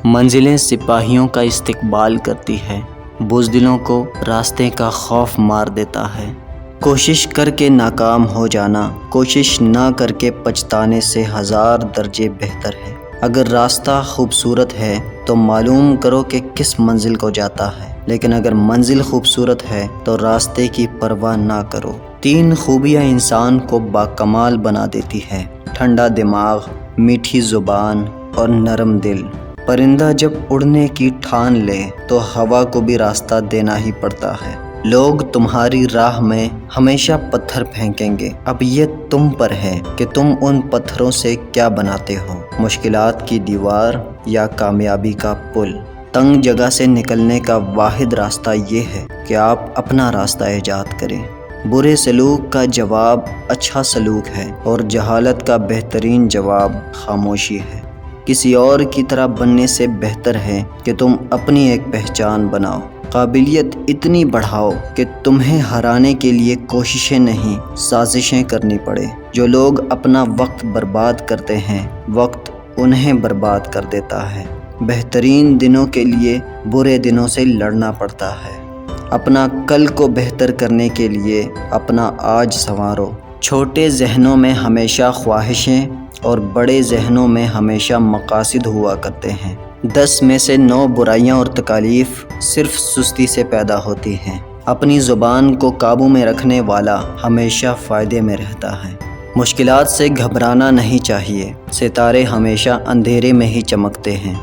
منزلیں سپاہیوں کا استقبال کرتی ہے، بزدلوں کو راستے کا خوف مار دیتا ہے۔ کوشش کر کے ناکام ہو جانا کوشش نہ کر کے پچھتانے سے 1000 درجے بہتر ہے۔ اگر راستہ خوبصورت ہے تو معلوم کرو کہ کس منزل کو جاتا ہے، لیکن اگر منزل خوبصورت ہے تو راستے کی پرواہ نہ کرو۔ 3 خوبیاں انسان کو باکمال بنا دیتی ہے: ٹھنڈا دماغ، میٹھی زبان اور نرم دل۔ پرندہ جب اڑنے کی ٹھان لے تو ہوا کو بھی راستہ دینا ہی پڑتا ہے۔ لوگ تمہاری راہ میں ہمیشہ پتھر پھینکیں گے، اب یہ تم پر ہے کہ تم ان پتھروں سے کیا بناتے ہو، مشکلات کی دیوار یا کامیابی کا پل۔ تنگ جگہ سے نکلنے کا واحد راستہ یہ ہے کہ آپ اپنا راستہ ایجاد کریں۔ برے سلوک کا جواب اچھا سلوک ہے اور جہالت کا بہترین جواب خاموشی ہے۔ کسی اور کی طرح بننے سے بہتر ہے کہ تم اپنی ایک پہچان بناؤ۔ قابلیت اتنی بڑھاؤ کہ تمہیں ہرانے کے لیے کوششیں نہیں، سازشیں کرنی پڑے۔ جو لوگ اپنا وقت برباد کرتے ہیں، وقت انہیں برباد کر دیتا ہے۔ بہترین دنوں کے لیے برے دنوں سے لڑنا پڑتا ہے۔ اپنا کل کو بہتر کرنے کے لیے اپنا آج سنوارو۔ چھوٹے ذہنوں میں ہمیشہ خواہشیں اور بڑے ذہنوں میں ہمیشہ مقاصد ہوا کرتے ہیں۔ 10 میں سے 9 برائیاں اور تکالیف صرف سستی سے پیدا ہوتی ہیں۔ اپنی زبان کو قابو میں رکھنے والا ہمیشہ فائدے میں رہتا ہے۔ مشکلات سے گھبرانا نہیں چاہیے، ستارے ہمیشہ اندھیرے میں ہی چمکتے ہیں۔